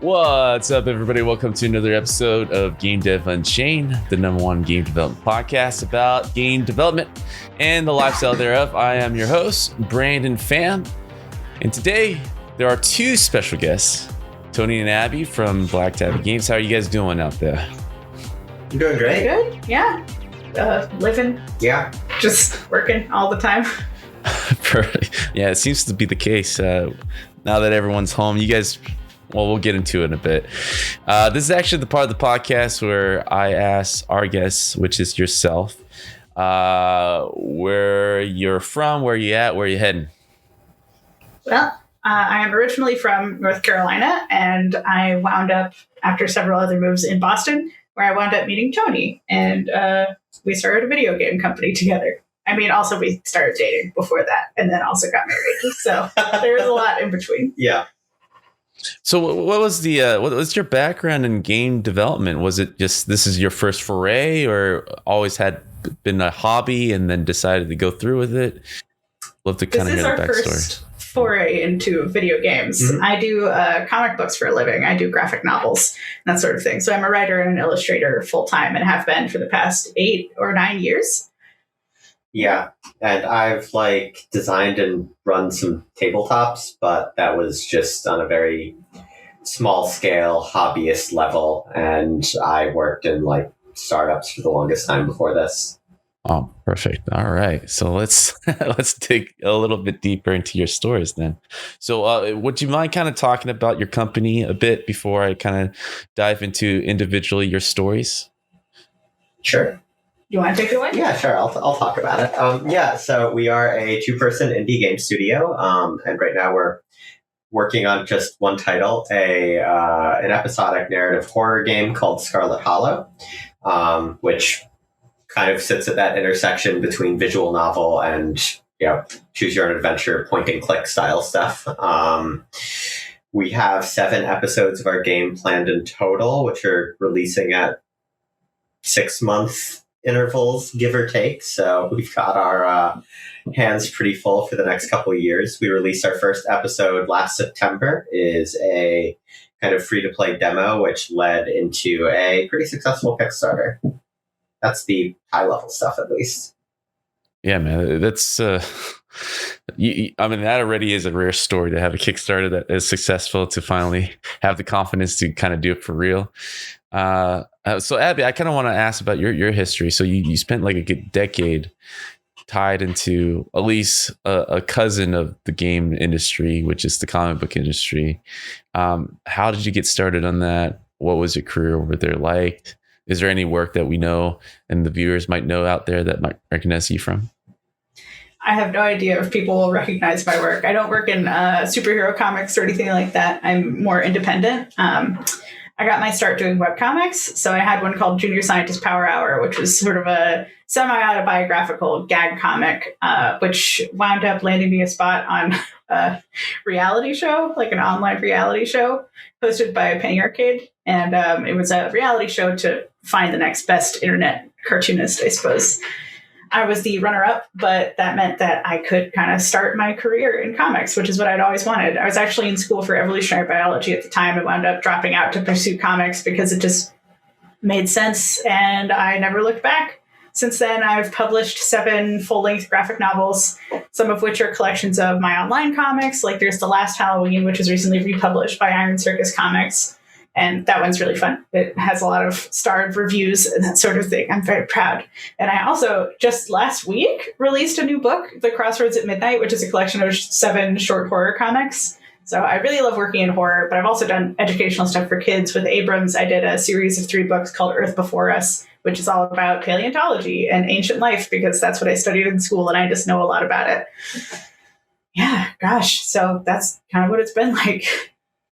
What's up, everybody? Welcome to another episode of Game Dev Unchained, the #1 game development podcast about game development and the lifestyle thereof. I am your host, Brandon Pham, and today there are two special guests, Tony and Abby from Tabby Games. How are you guys doing out there? I'm doing great. Good, yeah. Living. Yeah. Just working all the time. Yeah, it seems to be the case. Now that everyone's home, you guys... Well, we'll get into it in a bit. This is actually the part of the podcast where I ask our guests, which is yourself, where you're from, where you at, where you heading. Well, I am originally from North Carolina, and I wound up, after several other moves, in Boston, where I wound up meeting Tony, and we started a video game company together. I mean, also we started dating before that, and then also got married. So there was a lot in between. Yeah. So what was what was your background in game development? Was it just this is your first foray, or always had been a hobby and then decided to go through with it? Love to kind of hear the backstory. This is our first foray into video games. Mm-hmm. I do comic books for a living. I do graphic novels, that sort of thing. So I'm a writer and an illustrator full time, and have been for the past 8 or 9 years. Yeah, and I've designed and run some tabletops, but that was just on a very small scale hobbyist level, and I worked in startups for the longest time before this. Oh, perfect. All right, so let's dig a little bit deeper into your stories then. So would you mind kind of talking about your company a bit before I kind of dive into individually your stories? Sure. You want to take it away? Yeah, sure. I'll talk about it. So we are a 2-person indie game studio, and right now we're working on just one title, an episodic narrative horror game called Scarlet Hollow, which kind of sits at that intersection between visual novel and choose your own adventure, point and click style stuff. We have 7 episodes of our game planned in total, which are releasing at 6-month intervals, give or take. So we've got our hands pretty full for the next couple of years. We released our first episode last September, is a kind of free-to-play demo, which led into a pretty successful Kickstarter. That's the high-level stuff, at least. Yeah, man, that's... I mean, that already is a rare story to have a Kickstarter that is successful, to finally have the confidence to kind of do it for real. So Abby, I kind of want to ask about your history. So you spent a good decade tied into at least a cousin of the game industry, which is the comic book industry. How did you get started on that? What was your career over there like? Is there any work that we know and the viewers might know out there that might recognize you from? I have no idea if people will recognize my work. I don't work in superhero comics or anything like that. I'm more independent. I got my start doing webcomics. So I had one called Junior Scientist Power Hour, which was sort of a semi-autobiographical gag comic, which wound up landing me a spot on a reality show, an online reality show hosted by Penny Arcade. And it was a reality show to find the next best internet cartoonist, I suppose. I was the runner-up, but that meant that I could kind of start my career in comics, which is what I'd always wanted. I was actually in school for evolutionary biology at the time and wound up dropping out to pursue comics because it just made sense, and I never looked back. Since then, I've published 7 full-length graphic novels, some of which are collections of my online comics. There's The Last Halloween, which was recently republished by Iron Circus Comics. And that one's really fun. It has a lot of starred reviews and that sort of thing. I'm very proud. And I also, just last week, released a new book, The Crossroads at Midnight, which is a collection of 7 short horror comics. So I really love working in horror, but I've also done educational stuff for kids. With Abrams, I did a series of 3 books called Earth Before Us, which is all about paleontology and ancient life, because that's what I studied in school, and I just know a lot about it. Yeah, gosh. So that's kind of what it's been like.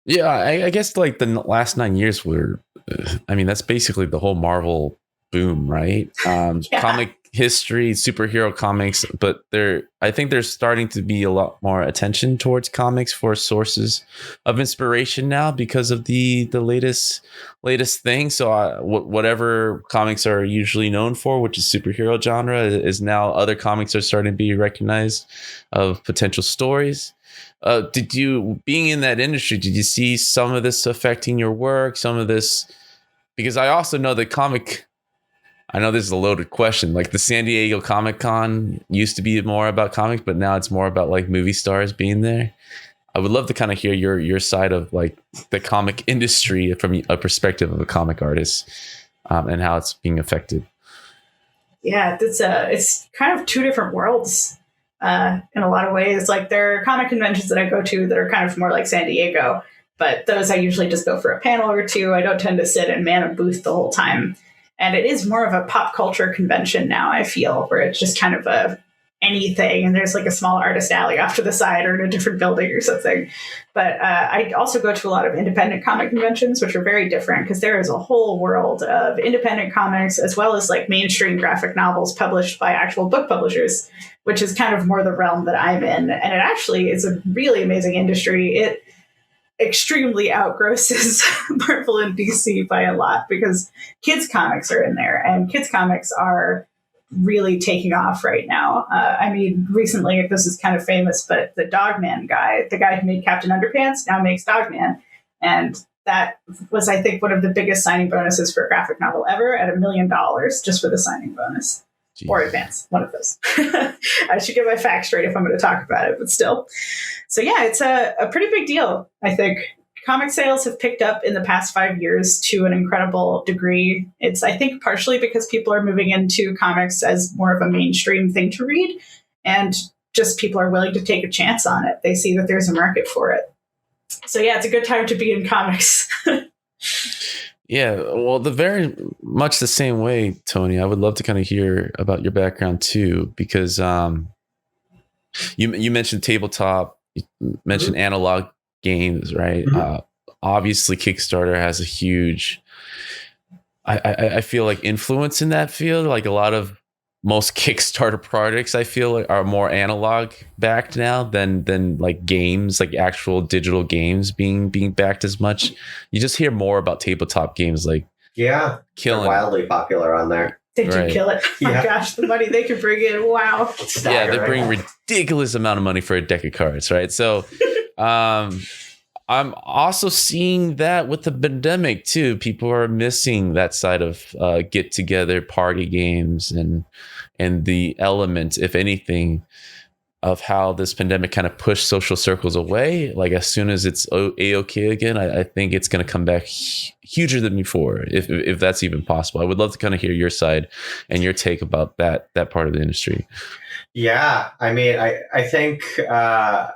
Yeah, I guess the last 9 years were, that's basically the whole Marvel boom, right? Yeah. Comic history, superhero comics, but I think there's starting to be a lot more attention towards comics for sources of inspiration now because of the latest thing. So whatever comics are usually known for, which is superhero genre, is now other comics are starting to be recognized of potential stories. Did you, being in that industry, did you see some of this affecting your work? Some of this, because I also know the comic. I know this is a loaded question. Like the San Diego Comic Con used to be more about comics, but now it's more about like movie stars being there. I would love to kind of hear your side of like the comic industry from a perspective of a comic artist, and how it's being affected. Yeah, it's kind of two different worlds in a lot of ways. Like there are comic conventions that I go to that are kind of more like San Diego, but those I usually just go for a panel or two. I don't tend to sit and man a booth the whole time. And it is more of a pop culture convention now, I feel, where it's just kind of a anything. And there's like a small artist alley off to the side or in a different building or something. But I also go to a lot of independent comic conventions, which are very different because there is a whole world of independent comics as well as like mainstream graphic novels published by actual book publishers, which is kind of more the realm that I'm in. And it actually is a really amazing industry. It extremely outgrosses Marvel and DC by a lot because kids comics are in there and kids comics are really taking off right now. I mean, recently, this is kind of famous, but the Dogman guy, the guy who made Captain Underpants, now makes Dogman. And that was, I think, one of the biggest signing bonuses for a graphic novel ever at $1 million just for the signing bonus. Jeez. Or advance, one of those. I should get my facts straight if I'm going to talk about it, but still. So yeah, it's a pretty big deal, I think. Comic sales have picked up in the past 5 years to an incredible degree. It's, I think, partially because people are moving into comics as more of a mainstream thing to read, and just people are willing to take a chance on it. They see that there's a market for it. So yeah, it's a good time to be in comics. Yeah, well, the very much the same way, Tony. I would love to kind of hear about your background too, because you mentioned tabletop, you mentioned analog games, right? Obviously, Kickstarter has a huge, I feel like, influence in that field. Like a lot of most Kickstarter projects, I feel like, are more analog backed now than like games, like actual digital games being backed as much. You just hear more about tabletop games, like killing wildly popular on there. They do kill it. Oh my gosh, the money they could bring in! Wow. Yeah, they bring ridiculous amount of money for a deck of cards, right? So, I'm also seeing that with the pandemic too. People are missing that side of get together party games and the element, if anything, of how this pandemic kind of pushed social circles away. Like as soon as it's A-okay again, I think it's going to come back huger than before, if that's even possible. I would love to kind of hear your side and your take about that part of the industry. Yeah, I mean, I think I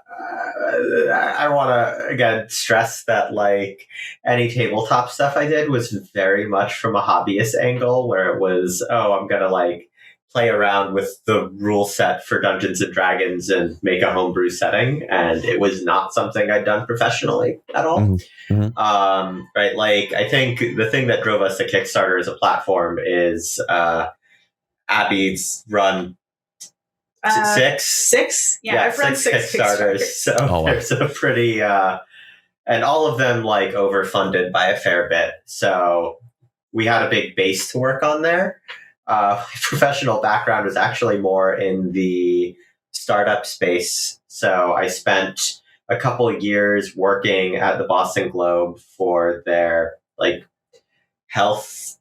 want to, again, stress that like any tabletop stuff I did was very much from a hobbyist angle, where it was, I'm going to like play around with the rule set for Dungeons and Dragons and make a homebrew setting. And it was not something I'd done professionally at all. Mm-hmm. Right. Like, I think the thing that drove us to Kickstarter as a platform is Abby's run six. Yeah, I've run six Kickstarters. So there's a pretty, and all of them like overfunded by a fair bit. So we had a big base to work on there. Professional background was actually more in the startup space. So I spent a couple of years working at the Boston Globe for their like health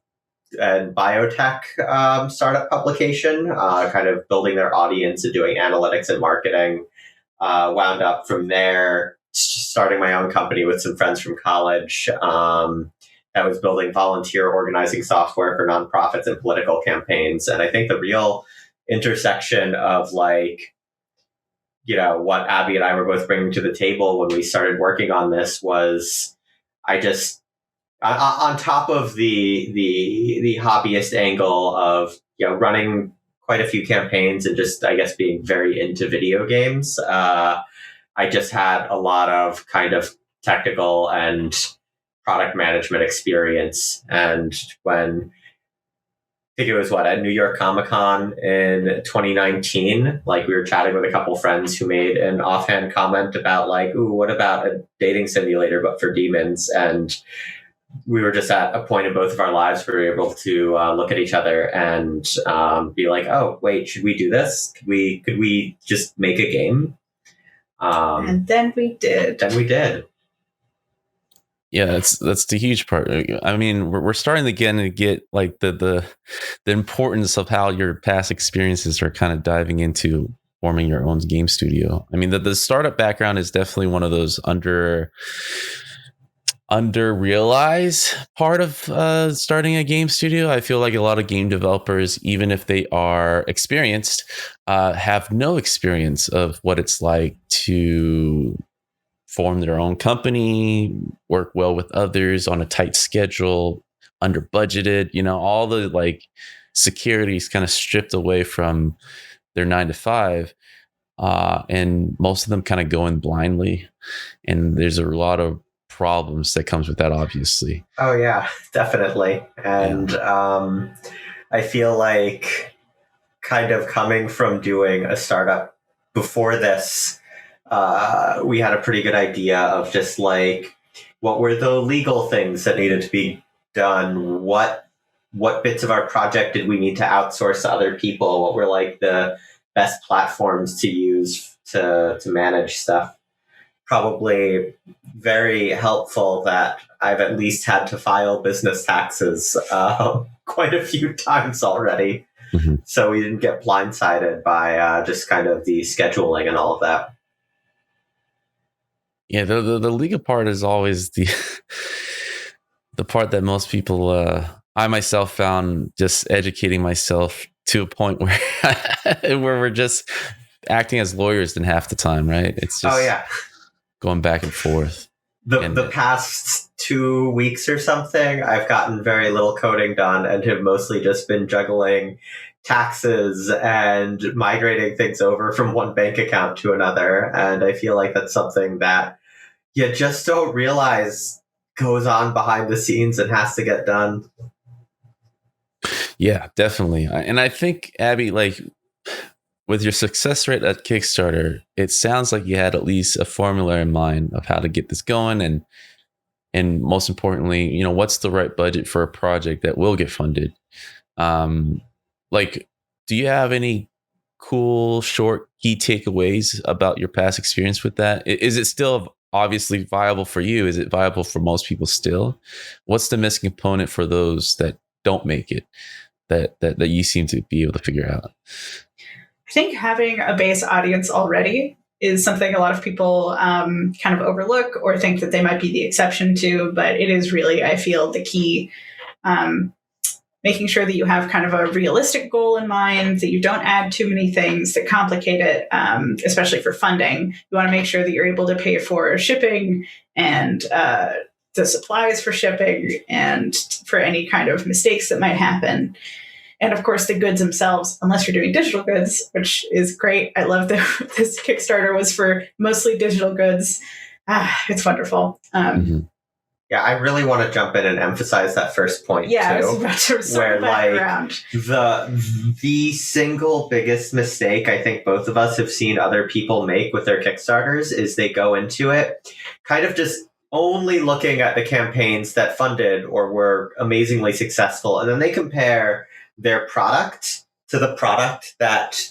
and biotech startup publication, kind of building their audience and doing analytics and marketing. Wound up from there, starting my own company with some friends from college. I was building volunteer organizing software for nonprofits and political campaigns. And I think the real intersection of like, you know, what Abby and I were both bringing to the table when we started working on this was I just, on top of the hobbyist angle of, you know, running quite a few campaigns and just, I guess, being very into video games, I just had a lot of kind of technical and product management experience. And when I think it was at New York Comic Con in 2019, like we were chatting with a couple friends who made an offhand comment about like, ooh, what about a dating simulator, but for demons? And we were just at a point in both of our lives where we were able to look at each other and be like, oh, wait, should we do this? Could we just make a game? And then we did. Yeah, that's the huge part. I mean, we're starting again to get like the importance of how your past experiences are kind of diving into forming your own game studio. I mean, the startup background is definitely one of those under realized part of starting a game studio. I feel like a lot of game developers, even if they are experienced, have no experience of what it's like to form their own company, work well with others on a tight schedule, under budgeted, all the like securities kind of stripped away from their 9 to 5. And most of them kind of go in blindly. And there's a lot of problems that comes with that, obviously. Oh yeah, definitely. And I feel like kind of coming from doing a startup before this, we had a pretty good idea of just like what were the legal things that needed to be done, what bits of our project did we need to outsource to other people, what were like the best platforms to use to manage stuff. Probably very helpful that I've at least had to file business taxes quite a few times already. Mm-hmm. So we didn't get blindsided by just kind of the scheduling and all of that. Yeah, the legal part is always the part that most people, I myself found just educating myself to a point where where we're just acting as lawyers than half the time, right? It's just going back and forth. The past 2 weeks or something, I've gotten very little coding done and have mostly just been juggling taxes and migrating things over from one bank account to another. And I feel like that's something that you just don't realize goes on behind the scenes and has to get done. Yeah, definitely. And I think, Abby, like with your success rate at Kickstarter, it sounds like you had at least a formula in mind of how to get this going, and most importantly, what's the right budget for a project that will get funded. Like, do you have any cool short key takeaways about your past experience with that? Is it still obviously viable for you? Is it viable for most people still? What's the missing component for those that don't make it that you seem to be able to figure out? I think having a base audience already is something a lot of people kind of overlook or think that they might be the exception to, but it is really, I feel, the key. Making sure that you have kind of a realistic goal in mind, that you don't add too many things that complicate it, especially for funding. You want to make sure that you're able to pay for shipping and the supplies for shipping and for any kind of mistakes that might happen. And of course, the goods themselves, unless you're doing digital goods, which is great. I love that this Kickstarter was for mostly digital goods. It's wonderful. Yeah, I really want to jump in and emphasize that first point too. I was about to circle back around. The single biggest mistake I think both of us have seen other people make with their Kickstarters is they go into it kind of just only looking at the campaigns that funded or were amazingly successful, and then they compare their product to the product that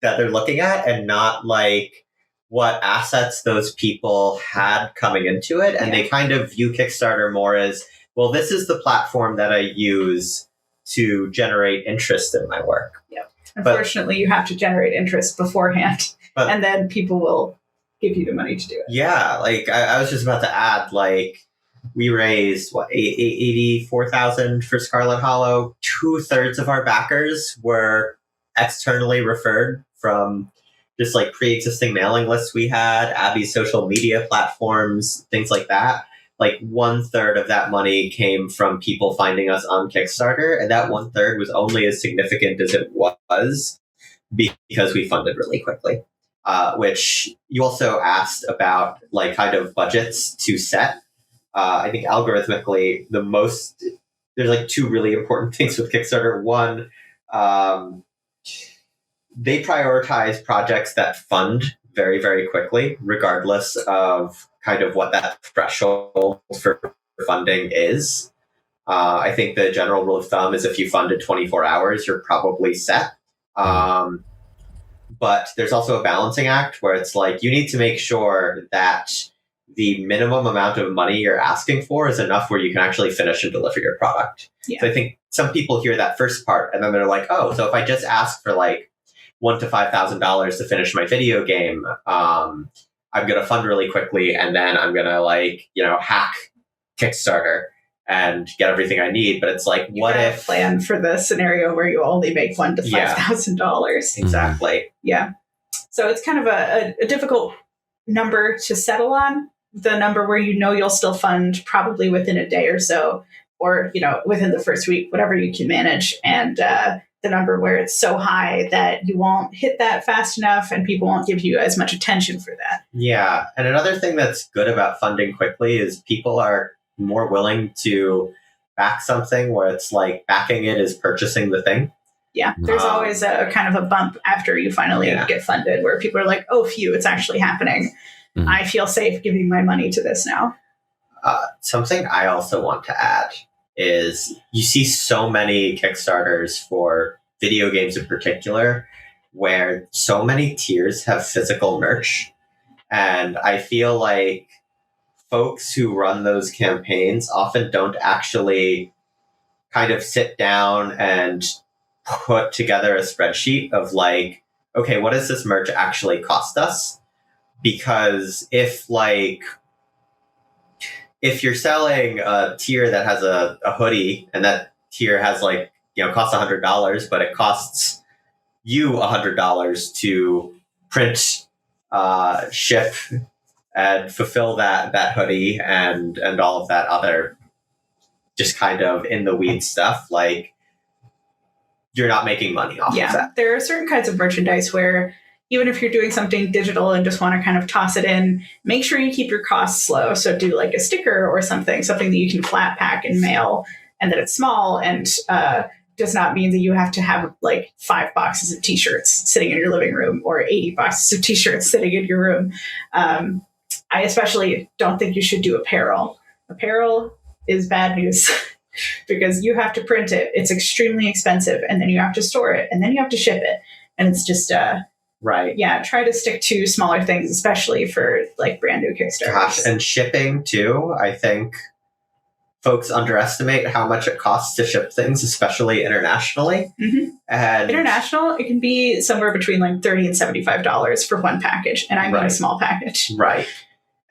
they're looking at, and not like what assets those people had coming into it. And they kind of view Kickstarter more as, well, this is the platform that I use to generate interest in my work. Yeah. Unfortunately, you have to generate interest beforehand, and then people will give you the money to do it. Yeah. Like I was just about to add, like we raised $84,000 for Scarlet Hollow. 2/3 of our backers were externally referred from just like pre-existing mailing lists we had, Abby's social media platforms, things like that. Like 1/3 of that money came from people finding us on Kickstarter. And that 1/3 was only as significant as it was because we funded really quickly. Which you also asked about, like kind of budgets to set. I think algorithmically, there's like two really important things with Kickstarter. One, they prioritize projects that fund very, very quickly, regardless of kind of what that threshold for funding is. I think the general rule of thumb is if you funded 24 hours, you're probably set. But there's also a balancing act where it's like you need to make sure that the minimum amount of money you're asking for is enough where you can actually finish and deliver your product. Yeah. So I think some people hear that first part and then they're like, oh, so if I just ask for like $1,000 to $5,000 to finish my video game, I'm going to fund really quickly and then I'm going to like, hack Kickstarter and get everything I need. But it's like, what if plan for the scenario where you only make $1,000 to $5,000? Exactly. Yeah. So it's kind of a difficult number to settle on. The number where you'll still fund probably within a day or so, or within the first week, whatever you can manage, and the number where it's so high that you won't hit that fast enough and people won't give you as much attention for that. Yeah. And another thing that's good about funding quickly is people are more willing to back something where it's like backing it is purchasing the thing. Yeah, there's always a kind of a bump after you finally get funded where people are like, oh, phew, it's actually happening. Mm-hmm. I feel safe giving my money to this now. Something I also want to add is you see so many Kickstarters for video games in particular where so many tiers have physical merch. And I feel like folks who run those campaigns often don't actually kind of sit down and put together a spreadsheet of like, okay, what does this merch actually cost us? Because if you're selling a tier that has a hoodie and that tier has like, costs $100, but it costs you $100 to print, ship, and fulfill that hoodie and all of that other just kind of in the weeds stuff, like you're not making money off of that. There are certain kinds of merchandise where even if you're doing something digital and just want to kind of toss it in, make sure you keep your costs low. So do like a sticker or something that you can flat pack and mail, and that it's small and does not mean that you have to have like 5 boxes of t-shirts sitting in your living room or 80 boxes of t-shirts sitting in your room. I especially don't think you should do apparel. Apparel is bad news because you have to print it. It's extremely expensive, and then you have to store it, and then you have to ship it. And it's just, right. Yeah, try to stick to smaller things, especially for like brand new Kickstarters. Gosh, and shipping too. I think folks underestimate how much it costs to ship things, especially internationally. Mm-hmm. And international, it can be somewhere between like $30 and $75 for one package. And I mean a small package. Right.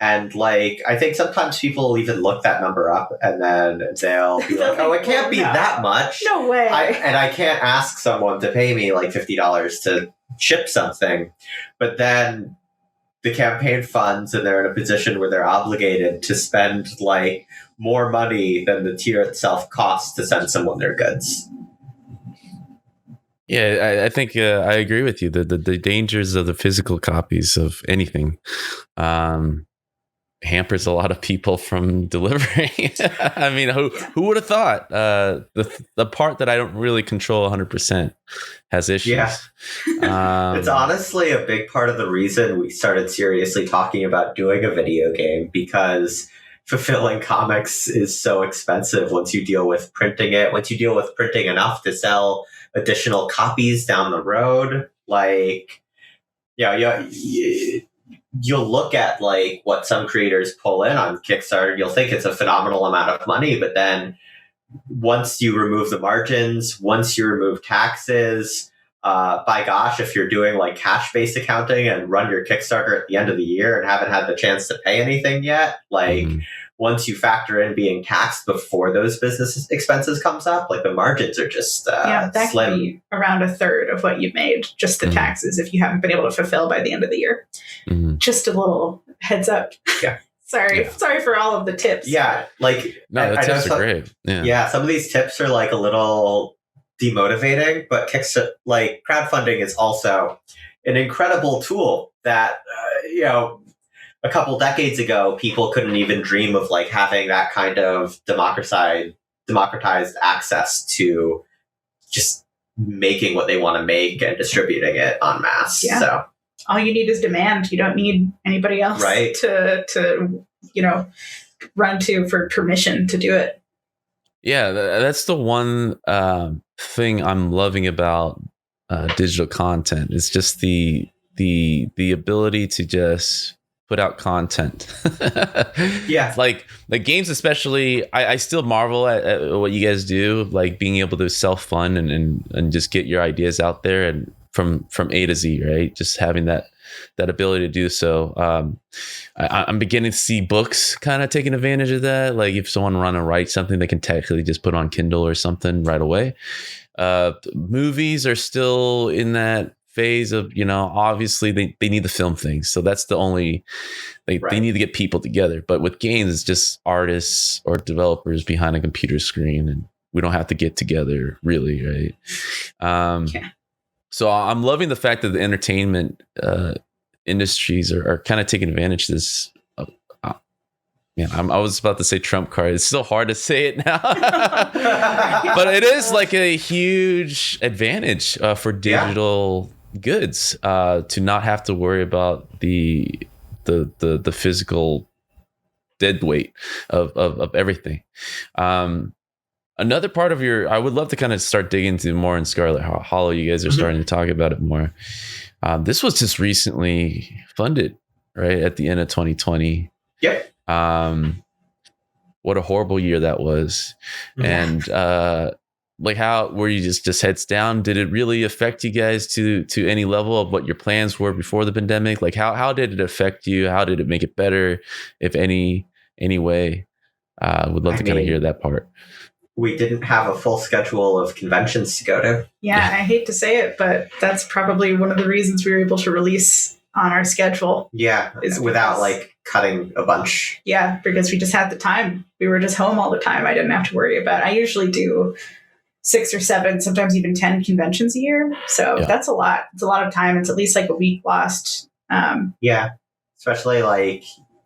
And like, I think sometimes people will even look that number up and then they'll be like, oh, it can't be that much. No way. I can't ask someone to pay me like $50 to ship something. But then the campaign funds and they're in a position where they're obligated to spend like more money than the tier itself costs to send someone their goods. Yeah, I think I agree with you. The dangers of the physical copies of anything hampers a lot of people from delivering. I mean, who would have thought? The part that I don't really control 100% has issues. Yeah. It's honestly a big part of the reason we started seriously talking about doing a video game, because fulfilling comics is so expensive once you deal with printing it, once you deal with printing enough to sell additional copies down the road. Like, you'll look at like what some creators pull in on Kickstarter, you'll think it's a phenomenal amount of money, but then once you remove the margins, once you remove taxes, by gosh, if you're doing like cash-based accounting and run your Kickstarter at the end of the year and haven't had the chance to pay anything yet, like once you factor in being taxed before those business expenses comes up, like the margins are just that slim. Can be around a third of what you made, just the taxes, if you haven't been able to fulfill by the end of the year. Just a little heads up. Yeah. Sorry for all of the tips. Yeah, like no, the tips are great. Yeah, some of these tips are like a little demotivating, but like crowdfunding is also an incredible tool that a couple decades ago people couldn't even dream of like having that kind of democratized access to just making what they want to make and distributing it en masse. Yeah. So all you need is demand. You don't need anybody else to run to for permission to do it. Yeah, that's the one thing I'm loving about digital content. It's just the ability to just put out content. Yeah. Like games, especially, I still marvel at what you guys do, like being able to self-fund and just get your ideas out there and from A to Z, right? Just having that ability to do so. I'm beginning to see books kind of taking advantage of that. Like if someone want to write something, they can technically just put on Kindle or something right away. Movies are still in that phase of, obviously they need to film things. So that's the only, they need to get people together. But with games, it's just artists or developers behind a computer screen, and we don't have to get together really, right? So I'm loving the fact that the entertainment industries are kind of taking advantage of this. I was about to say Trump card. It's so hard to say it now, but it is like a huge advantage for digital goods to not have to worry about the physical dead weight of everything. Another part of I would love to kind of start digging into more in Scarlet Hollow. You guys are starting to talk about it more. This was just recently funded, right? At the end of 2020. Yep. What a horrible year that was. And like how were you just heads down? Did it really affect you guys to any level of what your plans were before the pandemic? Like how did it affect you? How did it make it better, if any way? Would love to kind of hear that part. We didn't have a full schedule of conventions to go to. Yeah, I hate to say it, but that's probably one of the reasons we were able to release on our schedule. Yeah, without like cutting a bunch. Yeah, because we just had the time. We were just home all the time. I didn't have to worry about it. I usually do 6 or 7, sometimes even 10 conventions a year. So that's a lot. It's a lot of time. It's at least like a week lost. Yeah, especially like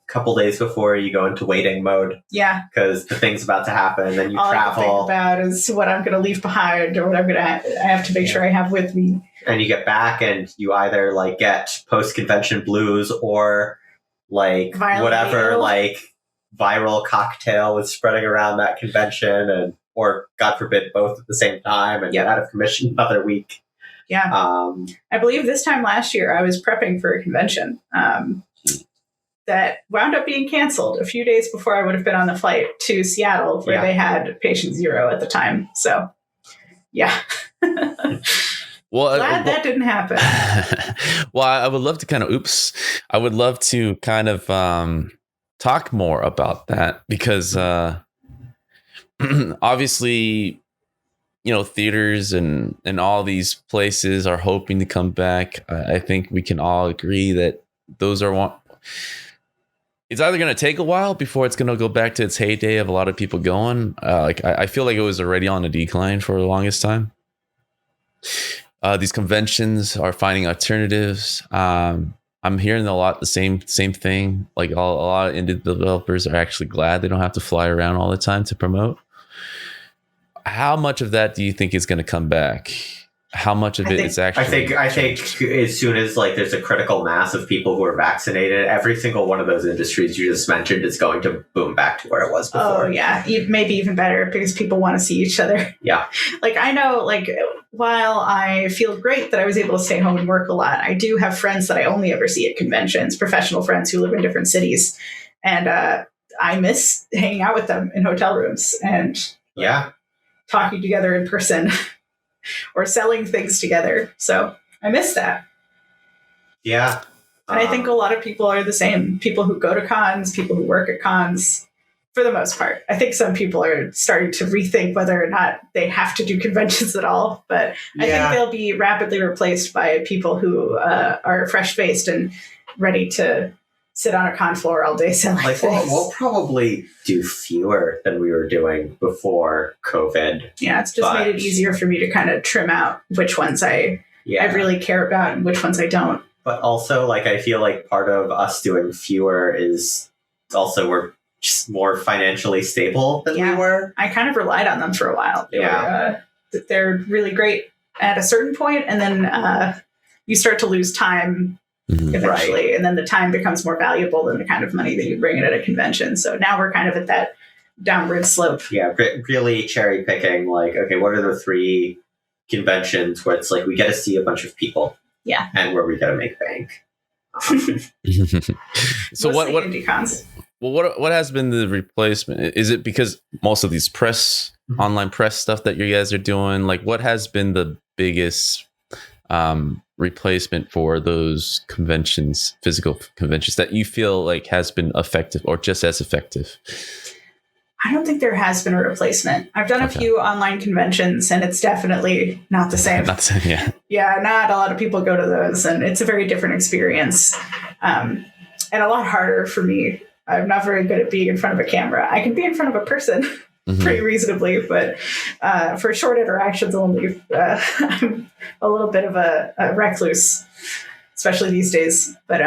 couple days before you go into waiting mode. Yeah. Because the thing's about to happen, then you all travel. All I can think about is what I'm going to leave behind or what I have to make sure I have with me. And you get back and you either like get post-convention blues or like whatever like viral cocktail was spreading around that convention, or God forbid both at the same time, and get out of commission another week. Yeah. I believe this time last year I was prepping for a convention. That wound up being canceled a few days before I would have been on the flight to Seattle, where they had patient 0 at the time. So, yeah. Well, glad that didn't happen. Well, I would love to kind of, I would love to kind of talk more about that because obviously, theaters and all these places are hoping to come back. I think we can all agree that those are one. It's either going to take a while before it's going to go back to its heyday of a lot of people going. I feel like it was already on a decline for the longest time. These conventions are finding alternatives. I'm hearing a lot the same thing. Like a lot of indie developers are actually glad they don't have to fly around all the time to promote. How much of that do you think is going to come back? How much of is actually? I think as soon as like there's a critical mass of people who are vaccinated, every single one of those industries you just mentioned is going to boom back to where it was before. Oh yeah, maybe even better because people want to see each other. Yeah, like I know, like while I feel great that I was able to stay home and work a lot, I do have friends that I only ever see at conventions, professional friends who live in different cities, and I miss hanging out with them in hotel rooms and talking together in person. Or selling things together. So I miss that. Yeah. And I think a lot of people are the same. People who go to cons, people who work at cons, for the most part. I think some people are starting to rethink whether or not they have to do conventions at all. But I think they'll be rapidly replaced by people who are fresh-faced and ready to sit on a con floor all day selling things. We'll probably do fewer than we were doing before COVID. Yeah, it's just made it easier for me to kind of trim out which ones I really care about and which ones I don't. But also, like, I feel like part of us doing fewer is also we're just more financially stable than we were. I kind of relied on them for a while. They're really great at a certain point, and then you start to lose time eventually, and then the time becomes more valuable than the kind of money that you bring in at a convention. So now we're kind of at that downward slope. Yeah, really cherry picking, like, okay, what are the 3 conventions where it's like we get to see a bunch of people, and where we get to make bank. So what indie cons? Well, what has been the replacement? Is it because most of these online press stuff that you guys are doing? Like, what has been the biggest replacement for those conventions, physical conventions, that you feel like has been effective or just as effective? I don't think there has been a replacement. I've done a few online conventions, and it's definitely not the same. Not the same, yeah. Yeah, not a lot of people go to those, and it's a very different experience, and a lot harder for me. I'm not very good at being in front of a camera. I can be in front of a person pretty reasonably, but for short interactions only, I'm a little bit of a recluse, especially these days. But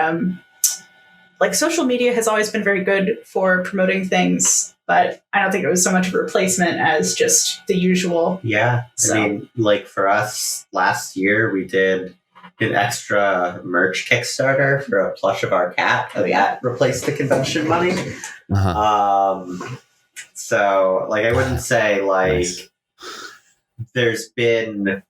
like social media has always been very good for promoting things, but I don't think it was so much of a replacement as just the usual. Yeah. So. I mean, like for us last year, we did an extra merch Kickstarter for a plush of our cat. That replaced the convention money. So like, I wouldn't say like there's been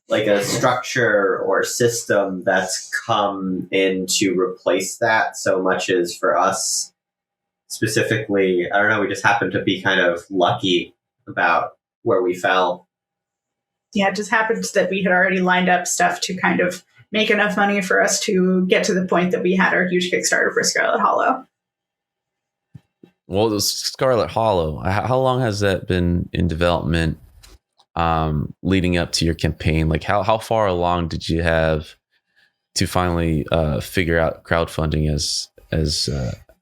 like a structure or system that's come in to replace that so much as for us specifically, I don't know, we just happened to be kind of lucky about where we fell. Yeah, it just happened that we had already lined up stuff to kind of make enough money for us to get to the point that we had our huge Kickstarter for Scarlet Hollow. Well, the Scarlet Hollow, how long has that been in development leading up to your campaign? Like how far along did you have to finally figure out crowdfunding as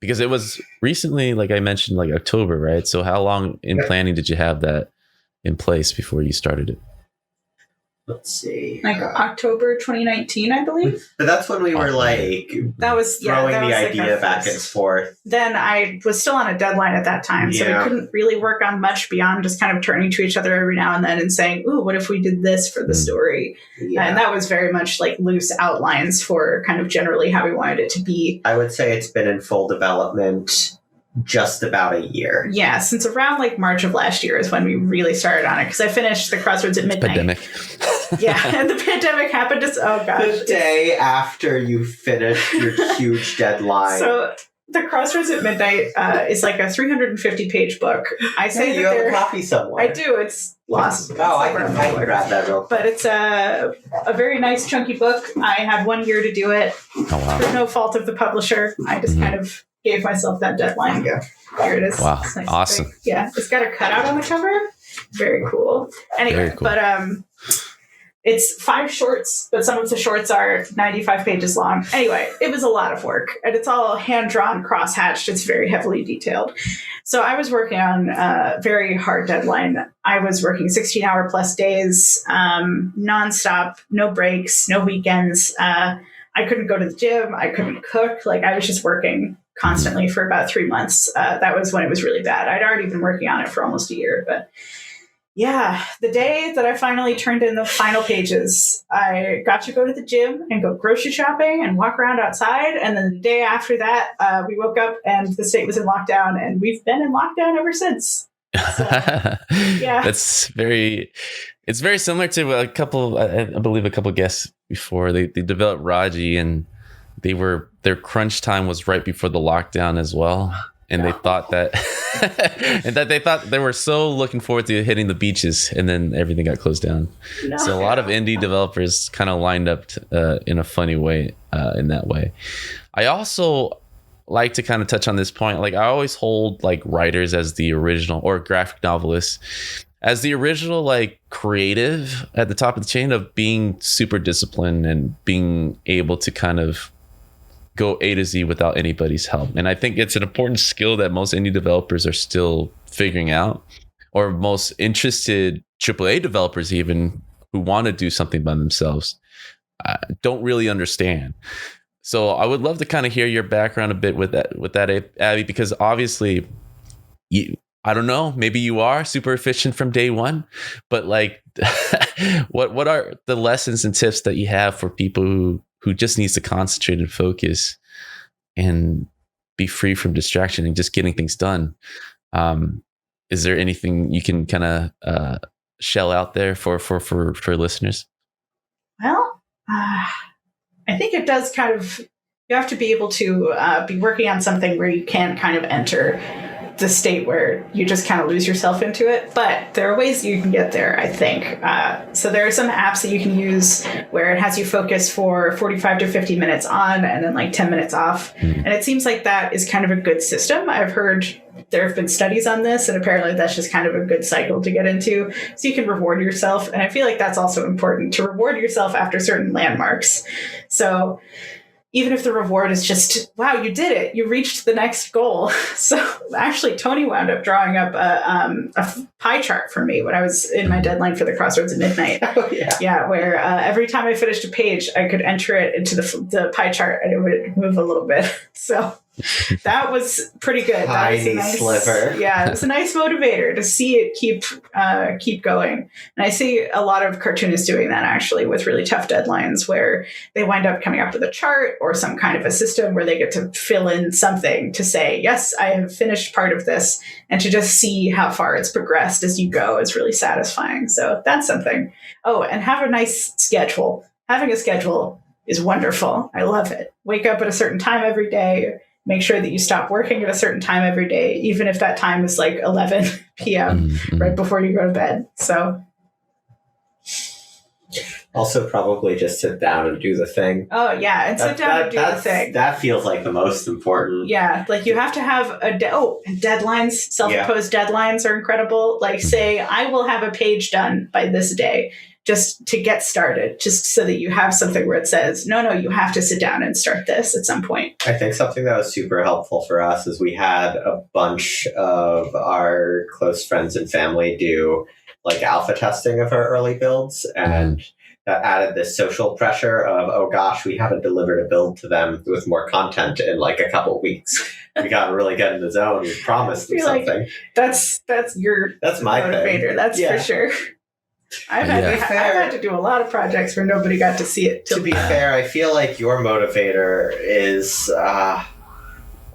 because it was recently, like I mentioned, like October, right? So how long in planning did you have that in place before you started it? Let's see. Like October 2019, I believe. But that's when we were like that was throwing that the was idea like back and forth. Then I was still on a deadline at that time, so we couldn't really work on much beyond just kind of turning to each other every now and then and saying, "Ooh, what if we did this for the story?" Yeah. And that was very much like loose outlines for kind of generally how we wanted it to be. I would say it's been in full development just about a year. Yeah, since around like March of last year is when we really started on it, because I finished the Crossroads at midnight. Pandemic. Yeah, and the pandemic happened. Oh gosh, the day after you finished your huge deadline. So the Crossroads at Midnight is like a 350-page book. I say you have a copy somewhere. I do. It's lost. I can grab that real quick. But it's a very nice chunky book. I had 1 year to do it. Oh wow! Through no fault of the publisher. I just kind of gave myself that deadline. Yeah. Here it is. Wow! It's nice. Awesome. Yeah, it's got a cutout on the cover. Very cool. Anyway, Very cool. But it's 5 shorts, but some of the shorts are 95 pages long. Anyway, it was a lot of work, and it's all hand-drawn, cross-hatched. It's very heavily detailed. So I was working on a very hard deadline. I was working 16-hour plus days, nonstop, no breaks, no weekends. I couldn't go to the gym. I couldn't cook. Like, I was just working constantly for about 3 months. That was when it was really bad. I'd already been working on it for almost a year, but yeah, the day that I finally turned in the final pages, I got to go to the gym and go grocery shopping and walk around outside. And then the day after that, we woke up and the state was in lockdown, and we've been in lockdown ever since. So, yeah, it's very similar to a couple, I believe a couple guests before. They developed Raji, and their crunch time was right before the lockdown as well. And they thought that, they were so looking forward to hitting the beaches, and then everything got closed down. No. So a lot of indie developers kind of lined up in a funny way, in that way. I also like to kind of touch on this point. Like, I always hold like writers as the original, or graphic novelists as the original, like, creative at the top of the chain of being super disciplined and being able to kind of go A to Z without anybody's help. And I think it's an important skill that most indie developers are still figuring out, or most interested AAA developers even who want to do something by themselves don't really understand. So I would love to kind of hear your background a bit with that, Abby, because obviously I don't know, maybe you are super efficient from day one, but like what are the lessons and tips that you have for people who just needs to concentrate and focus and be free from distraction and just getting things done? Is there anything you can kind of shell out there for listeners? Well, I think it does kind of, you have to be able to be working on something where you can kind of enter the state where you just kind of lose yourself into it. But there are ways you can get there, I think. So there are some apps that you can use where it has you focus for 45 to 50 minutes on and then like 10 minutes off. And it seems like that is kind of a good system. I've heard there have been studies on this, and apparently that's just kind of a good cycle to get into. So you can reward yourself. And I feel like that's also important, to reward yourself after certain landmarks. So even if the reward is just, wow, you did it, you reached the next goal. So actually, Tony wound up drawing up a pie chart for me when I was in my deadline for the Crossroads at Midnight. Oh, yeah. Yeah, where every time I finished a page, I could enter it into the pie chart and it would move a little bit. So that was pretty good. Tiny sliver. Yeah, it was a nice motivator to see it keep going. And I see a lot of cartoonists doing that actually with really tough deadlines where they wind up coming up with a chart or some kind of a system where they get to fill in something to say, yes, I have finished part of this, and to just see how far it's progressed as you go is really satisfying. So that's something. Oh, and have a nice schedule. Having a schedule is wonderful. I love it. Wake up at a certain time every day. Make sure that you stop working at a certain time every day, even if that time is like 11 p.m. Right before you go to bed. So also probably just sit down and do the thing. Oh, yeah. And sit down and do the thing. That feels like the most important. Yeah. Like you have to have and deadlines, self-imposed deadlines are incredible. Like say, I will have a page done by this day, just to get started, just so that you have something where it says, no, you have to sit down and start this at some point. I think something that was super helpful for us is we had a bunch of our close friends and family do like alpha testing of our early builds, and that added this social pressure of, oh gosh, we haven't delivered a build to them with more content in like a couple of weeks. We got to really get in the zone. We promised them something. Like, that's my motivator. thing. That's for sure. I've had to do a lot of projects where nobody got to see it. To be fair, I feel like your motivator is,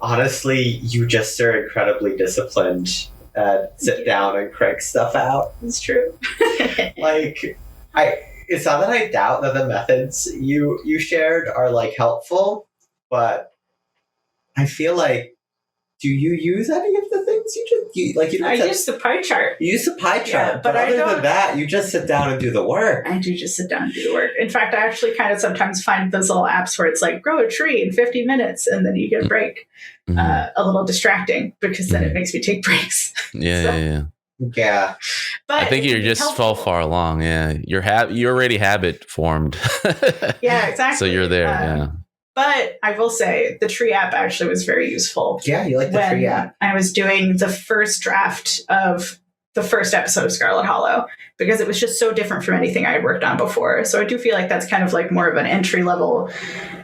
honestly, you just are incredibly disciplined and sit down and crank stuff out. It's true. Like, it's not that I doubt that the methods you shared are like helpful, but I feel like, do you use any of the things I use the pie chart. You use the pie chart, but other than that, you just sit down and do the work. I do just sit down and do the work. In fact, I actually kind of sometimes find those little apps where it's like, grow a tree in 50 minutes, and then you get a break. A little distracting, because then it makes me take breaks. Yeah. But I think you're just far along. Yeah, you're already habit formed. Yeah, exactly. So you're there. Yeah. But I will say the tree app actually was very useful. Yeah, you like the tree app. I was doing the first draft of the first episode of Scarlet Hollow, because it was just so different from anything I had worked on before. So I do feel like that's kind of like more of an entry level,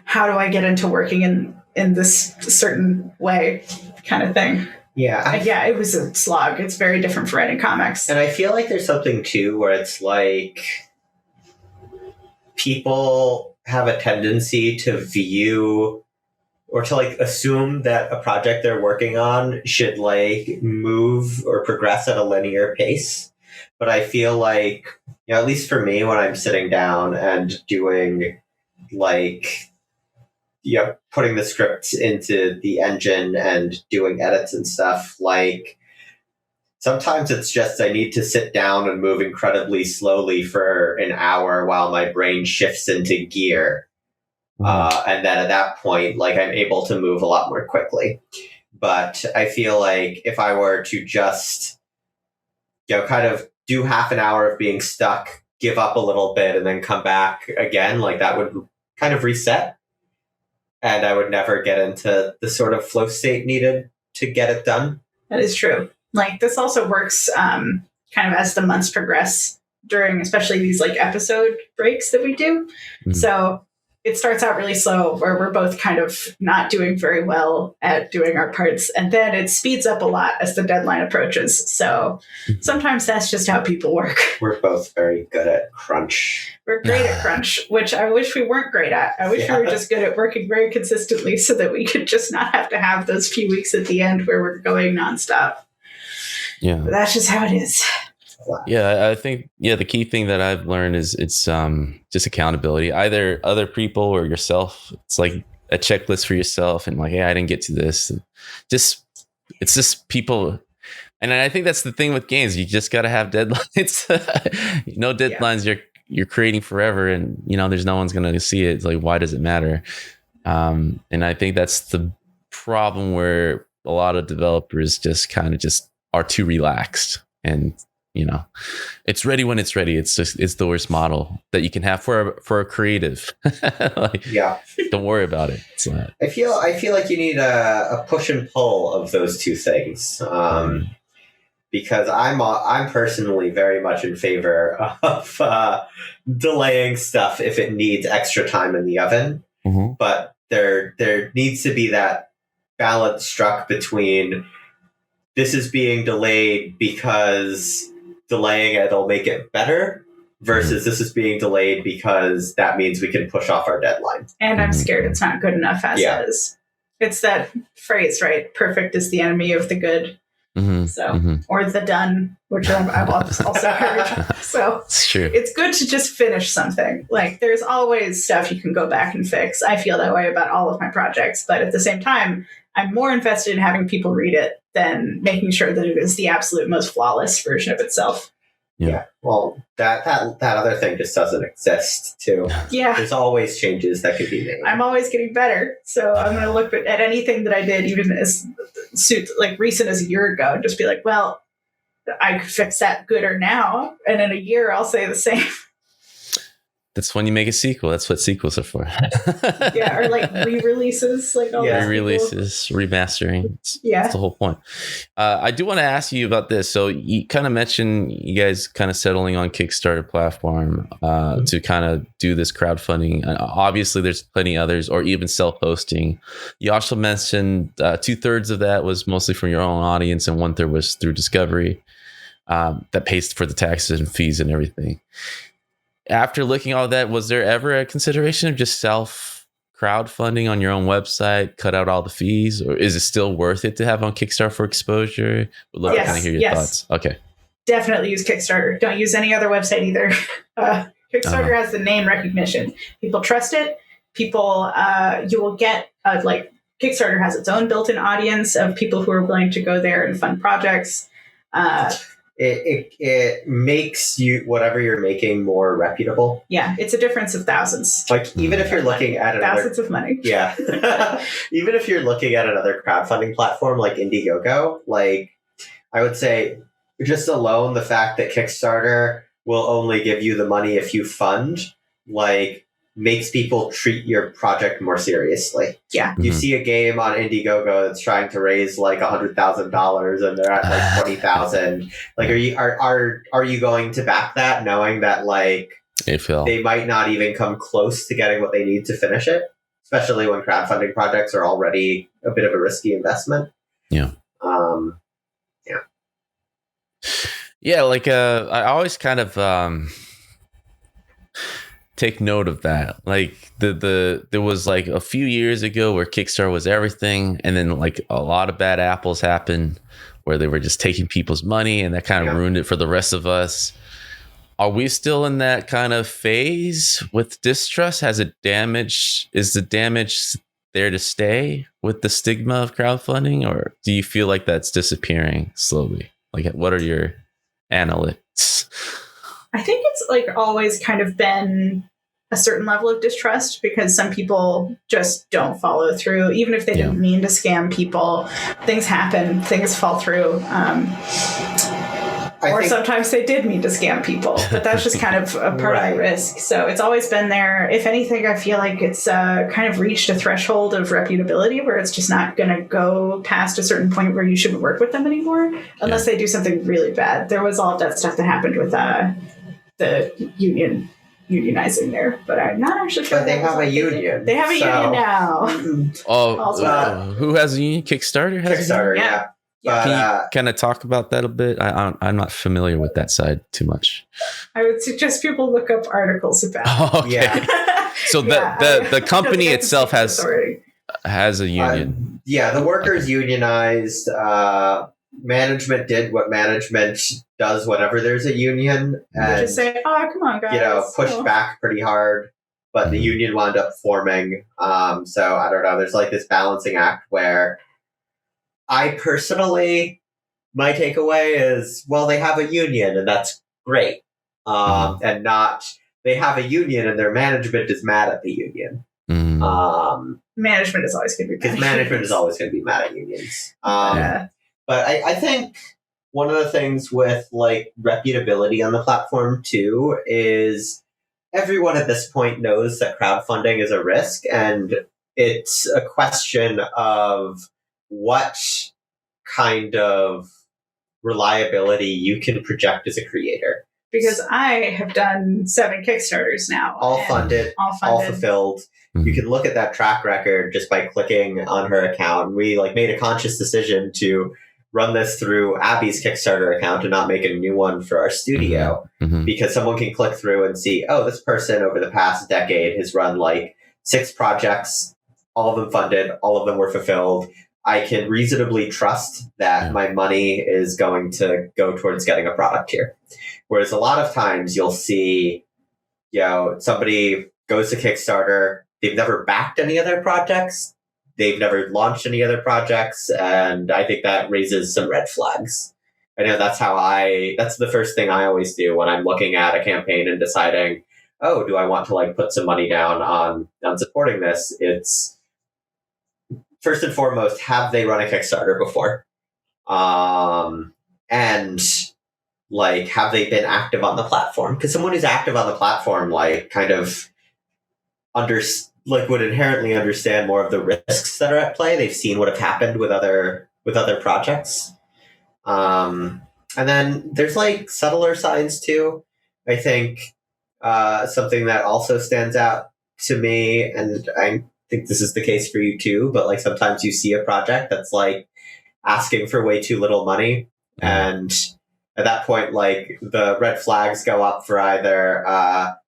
how do I get into working in this certain way kind of thing. Yeah. It was a slog. It's very different from writing comics. And I feel like there's something too where it's like people have a tendency to view or to like assume that a project they're working on should like move or progress at a linear pace. But I feel like, at least for me, when I'm sitting down and doing like, putting the scripts into the engine and doing edits and stuff, like sometimes it's just I need to sit down and move incredibly slowly for an hour while my brain shifts into gear. And then at that point, like I'm able to move a lot more quickly. But I feel like if I were to just, kind of do half an hour of being stuck, give up a little bit, and then come back again, like that would kind of reset. And I would never get into the sort of flow state needed to get it done. That is true. Like this also works kind of as the months progress during, especially these like episode breaks that we do. So it starts out really slow where we're both kind of not doing very well at doing our parts. And then it speeds up a lot as the deadline approaches. So sometimes that's just how people work. We're both very good at crunch. We're great at crunch, which I wish we weren't great at. I wish we were just good at working very consistently so that we could just not have to have those few weeks at the end where we're going nonstop. Yeah. But that's just how it is. Yeah, I think the key thing that I've learned is it's just accountability, either other people or yourself. It's like a checklist for yourself, and like, hey, I didn't get to this. It's just people, and I think that's the thing with games. You just got to have deadlines. No deadlines, you're creating forever, and there's no one's gonna see it. It's like, why does it matter? And I think that's the problem where a lot of developers just are too relaxed, and it's ready when it's ready. It's the worst model that you can have for a creative. Don't worry about it. I feel like you need a push and pull of those two things, because I'm personally very much in favor of delaying stuff if it needs extra time in the oven. Mm-hmm. But there needs to be that balance struck between this is being delayed because delaying it'll make it better versus this is being delayed because that means we can push off our deadline. And I'm scared it's not good enough as is. It's that phrase, right? Perfect is the enemy of the good. Mm-hmm. So, or the done, which I've also heard. So it's true. It's good to just finish something. Like, there's always stuff you can go back and fix. I feel that way about all of my projects, but at the same time, I'm more invested in having people read it than making sure that it is the absolute most flawless version of itself. Yeah. Well, that other thing just doesn't exist too. Yeah. There's always changes that could be made. I'm always getting better. So I'm going to look at anything that I did, even as recent as a year ago, and just be like, well, I could fix that gooder now. And in a year, I'll say the same. That's when you make a sequel. That's what sequels are for. Yeah, or like re-releases, re-releases, remastering. That's the whole point. I do want to ask you about this. So you kind of mentioned you guys kind of settling on Kickstarter platform to kind of do this crowdfunding. Obviously, there's plenty others, or even self-hosting. You also mentioned 2/3 of that was mostly from your own audience, and 1/3 was through Discovery that pays for the taxes and fees and everything. After looking at all that, was there ever a consideration of just self crowdfunding on your own website, cut out all the fees, or is it still worth it to have on Kickstarter for exposure? Would love to kind of hear your thoughts. Okay. Definitely use Kickstarter. Don't use any other website either. Kickstarter has the name recognition. People trust it. People, you will get Kickstarter has its own built-in audience of people who are willing to go there and fund projects. It makes you whatever you're making more reputable. Yeah, it's a difference of thousands. Like, even if you're looking at thousands of money. Yeah. Even if you're looking at another crowdfunding platform like Indiegogo, like, I would say just alone the fact that Kickstarter will only give you the money if you fund, like, makes people treat your project more seriously. Yeah. You see a game on Indiegogo that's trying to raise like $100,000 and they're at like 20,000. Like, are you going to back that, knowing that like they might not even come close to getting what they need to finish it, especially when crowdfunding projects are already a bit of a risky investment. Yeah. Yeah, like I always kind of take note of that. Like there was like a few years ago where Kickstarter was everything, and then like a lot of bad apples happened where they were just taking people's money, and that kind of ruined it for the rest of us. Are we still in that kind of phase with distrust? Is the damage there to stay with the stigma of crowdfunding, or do you feel like that's disappearing slowly? Like, what are your analytics? I think it's like always kind of been a certain level of distrust because some people just don't follow through. Even if they didn't mean to scam people, things happen, things fall through. Or sometimes they did mean to scam people, but that's just kind of a part of the risk. So it's always been there. If anything, I feel like it's kind of reached a threshold of reputability where it's just not going to go past a certain point where you shouldn't work with them anymore unless they do something really bad. There was all of that stuff that happened with the unionizing there, but I'm not actually sure. But they have a union. They have a union now. Who has a union? Kickstarter has Kickstarter, yeah. But, can you kind of talk about that a bit? I'm not familiar with that side too much. I would suggest people look up articles about it. Okay. Yeah. So the company itself has a union. The workers unionized. Management did what management does whenever there's a union, and just say, "Oh, come on, guys," pushed back pretty hard, but the union wound up forming. So I don't know. There's like this balancing act where I personally, my takeaway is, well, they have a union and that's great, and not they have a union and their management is mad at the union. Management is always going to be because management is always going to be mad at unions. But I think one of the things with like reputability on the platform too is everyone at this point knows that crowdfunding is a risk, and it's a question of what kind of reliability you can project as a creator. Because I have done 7 Kickstarters now. All funded, all fulfilled. You can look at that track record just by clicking on her account. We like made a conscious decision to run this through Abby's Kickstarter account and not make a new one for our studio, because someone can click through and see, oh, this person over the past decade has run like 6 projects, all of them funded, all of them were fulfilled. I can reasonably trust that my money is going to go towards getting a product here. Whereas a lot of times you'll see, somebody goes to Kickstarter, they've never backed any other projects, they've never launched any other projects, and I think that raises some red flags. I know that's the first thing I always do when I'm looking at a campaign and deciding, oh, do I want to like put some money down on supporting this? It's first and foremost, have they run a Kickstarter before? And like, have they been active on the platform? Because someone who's active on the platform, like, kind of would inherently understand more of the risks that are at play. They've seen what have happened with other projects. And then there's like subtler signs too. I think something that also stands out to me, and I think this is the case for you too, but like sometimes you see a project that's like asking for way too little money, and at that point, like the red flags go up for either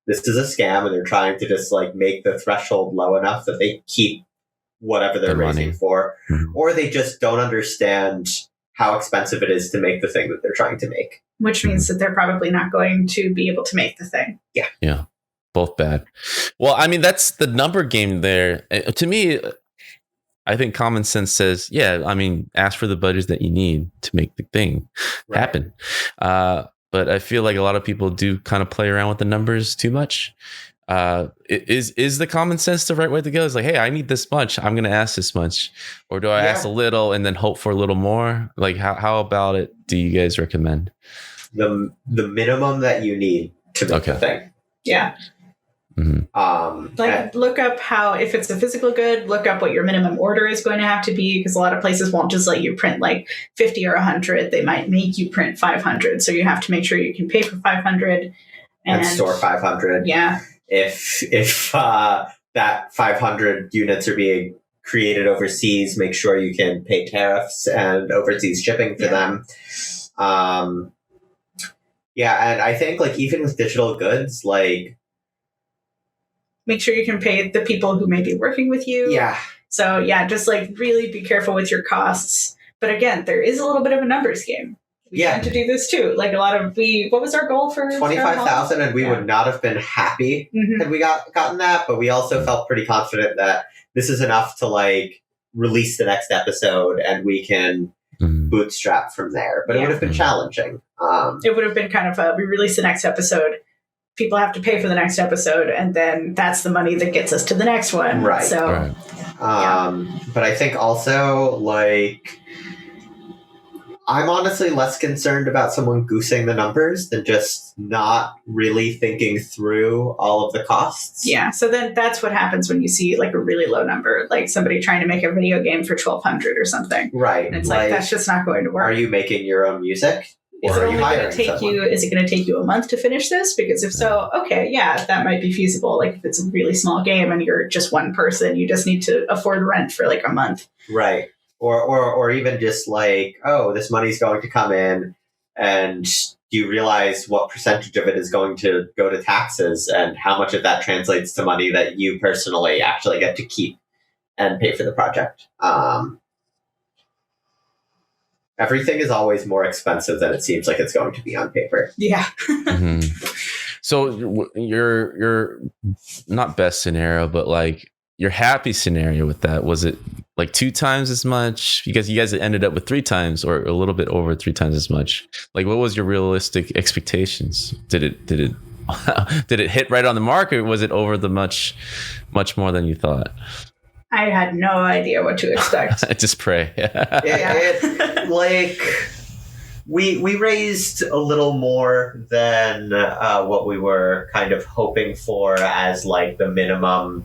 this is a scam and they're trying to just like make the threshold low enough that they keep whatever they're raising for, or they just don't understand how expensive it is to make the thing that they're trying to make. Which means that they're probably not going to be able to make the thing. Yeah. Yeah. Both bad. Well, I mean, that's the number game there. To me, I think common sense says, ask for the budget that you need to make the thing happen. But I feel like a lot of people do kind of play around with the numbers too much. Is the common sense the right way to go? It's like, hey, I need this much, I'm going to ask this much. Or do I ask a little and then hope for a little more? Like, how about it do you guys recommend? The minimum that you need to make the thing. Yeah. Look up if it's a physical good, look up what your minimum order is going to have to be, because a lot of places won't just let you print like 50 or 100. They might make you print 500. So you have to make sure you can pay for 500 and store 500. Yeah. If that 500 units are being created overseas, make sure you can pay tariffs and overseas shipping for them. And I think like even with digital goods, like, make sure you can pay the people who may be working with you. Yeah. So just like really be careful with your costs. But again, there is a little bit of a numbers game. We tend to do this too. Like what was our goal for 25,000, and we would not have been happy had we gotten that. But we also felt pretty confident that this is enough to like release the next episode, and we can bootstrap from there. But it would have been challenging. It would have been kind of we release the next episode. People have to pay for the next episode, and then that's the money that gets us to the next one. Right. So, but I think also, like, I'm honestly less concerned about someone goosing the numbers than just not really thinking through all of the costs. Yeah. So then that's what happens when you see like a really low number, like somebody trying to make a video game for $1,200 or something. Right. And it's like that's just not going to work. Are you making your own music? Is it only going to take you? Is it going to take you a month to finish this? Because if so, that might be feasible. Like if it's a really small game and you're just one person, you just need to afford rent for like a month, right? Or even just like, oh, this money's going to come in, and you realize what percentage of it is going to go to taxes, and how much of that translates to money that you personally actually get to keep and pay for the project. everything is always more expensive than it seems like it's going to be on paper. Yeah. Mhm. So your not best scenario, but like your happy scenario with that, was it like 2 times as much? Because you guys ended up with 3 times or a little bit over 3 times as much. Like, what was your realistic expectations? Did it did it hit right on the mark, or was it over the much more than you thought? I had no idea what to expect. Just pray. Like we raised a little more than what we were kind of hoping for as like the minimum